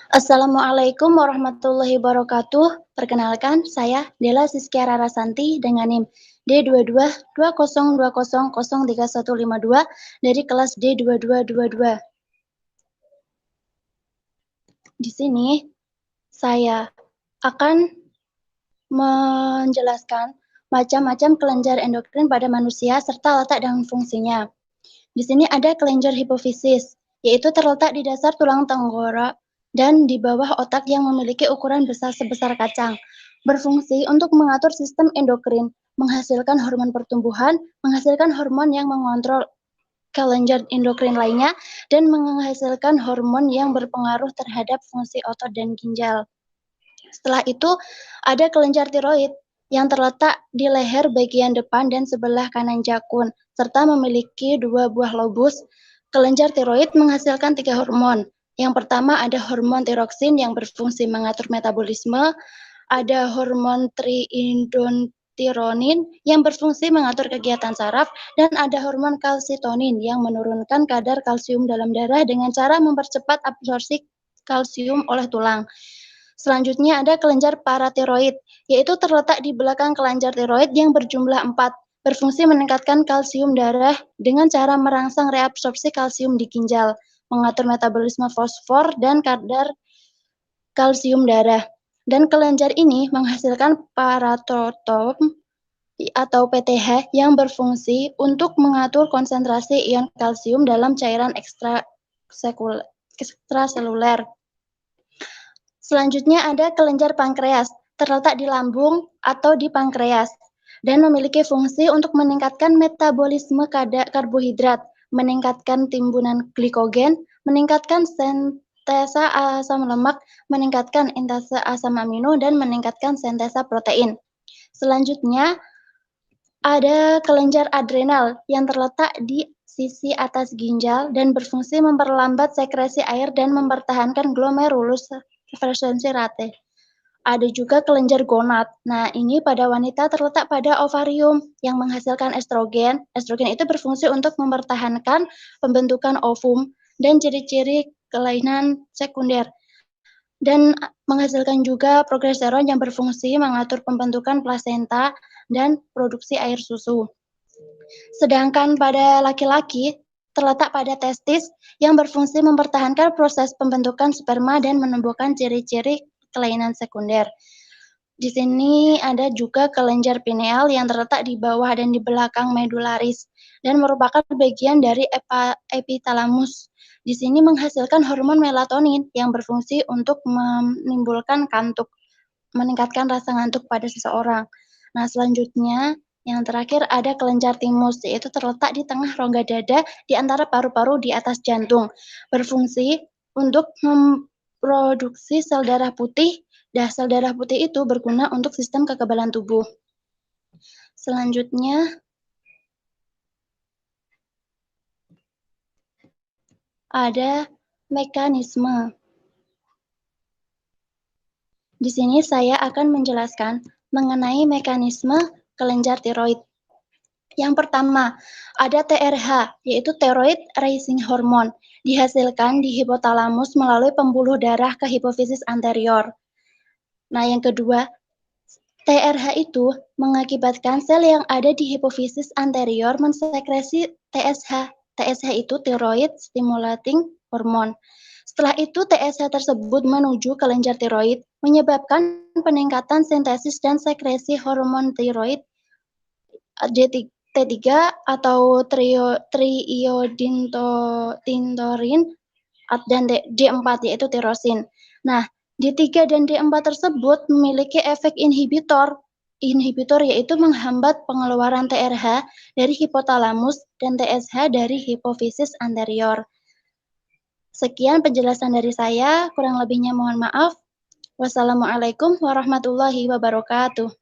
Assalamualaikum warahmatullahi wabarakatuh. Perkenalkan, saya Dela Siskia Rarasanti dengan NIM D222020035152 dari kelas D2222. Di sini saya akan menjelaskan macam-macam kelenjar endokrin pada manusia serta letak dan fungsinya. Di sini ada kelenjar hipofisis, yaitu terletak di dasar tulang tenggorok dan di bawah otak yang memiliki ukuran besar sebesar kacang. Berfungsi untuk mengatur sistem endokrin, menghasilkan hormon pertumbuhan, menghasilkan hormon yang mengontrol kelenjar endokrin lainnya, dan menghasilkan hormon yang berpengaruh terhadap fungsi otot dan ginjal. Setelah itu, ada kelenjar tiroid yang terletak di leher bagian depan dan sebelah kanan jakun, serta memiliki 2 buah lobus. Kelenjar tiroid menghasilkan 3 hormon. Yang pertama ada hormon tiroksin yang berfungsi mengatur metabolisme, ada hormon triiodontironin yang berfungsi mengatur kegiatan saraf, dan ada hormon kalsitonin yang menurunkan kadar kalsium dalam darah dengan cara mempercepat absorpsi kalsium oleh tulang. Selanjutnya ada kelenjar paratiroid, yaitu terletak di belakang kelenjar tiroid yang berjumlah 4, berfungsi meningkatkan kalsium darah dengan cara merangsang reabsorpsi kalsium di ginjal, mengatur metabolisme fosfor dan kadar kalsium darah. Dan kelenjar ini menghasilkan paratotom atau PTH yang berfungsi untuk mengatur konsentrasi ion kalsium dalam cairan ekstraseluler. Selanjutnya ada kelenjar pankreas, terletak di lambung atau di pankreas, dan memiliki fungsi untuk meningkatkan metabolisme karbohidrat, meningkatkan timbunan glikogen, meningkatkan sintesa asam lemak, meningkatkan intase asam amino, dan meningkatkan sintesa protein. Selanjutnya, ada kelenjar adrenal yang terletak di sisi atas ginjal dan berfungsi memperlambat sekresi air dan mempertahankan glomerulus frekuensi rate. Ada juga kelenjar gonad. Nah, ini pada wanita terletak pada ovarium yang menghasilkan estrogen. Estrogen itu berfungsi untuk mempertahankan pembentukan ovum dan ciri-ciri kelainan sekunder. Dan menghasilkan juga progesteron yang berfungsi mengatur pembentukan plasenta dan produksi air susu. Sedangkan pada laki-laki terletak pada testis yang berfungsi mempertahankan proses pembentukan sperma dan menumbuhkan ciri-ciri kelainan sekunder. Di sini ada juga kelenjar pineal yang terletak di bawah dan di belakang medularis dan merupakan bagian dari epitalamus. Di sini menghasilkan hormon melatonin yang berfungsi untuk menimbulkan kantuk, meningkatkan rasa ngantuk pada seseorang. Nah, selanjutnya yang terakhir ada kelenjar timus, yaitu terletak di tengah rongga dada di antara paru-paru di atas jantung. Berfungsi untuk memproduksi sel darah putih. Sel darah putih itu berguna untuk sistem kekebalan tubuh. Selanjutnya ada mekanisme. Di sini saya akan menjelaskan mengenai mekanisme kelenjar tiroid. Yang pertama, ada TRH, yaitu thyroid racing hormone, dihasilkan di hipotalamus melalui pembuluh darah ke hipofisis anterior. Nah, yang kedua, TRH itu mengakibatkan sel yang ada di hipofisis anterior mensekresi TSH. TSH itu thyroid stimulating hormone. Setelah itu TSH tersebut menuju kelenjar tiroid, menyebabkan peningkatan sintesis dan sekresi hormon tiroid T3 atau triiodintorin dan D4 yaitu tirosin. Nah, D3 dan D4 tersebut memiliki efek inhibitor. Inhibitor yaitu menghambat pengeluaran TRH dari hipotalamus dan TSH dari hipofisis anterior. Sekian penjelasan dari saya, kurang lebihnya mohon maaf. Wassalamualaikum warahmatullahi wabarakatuh.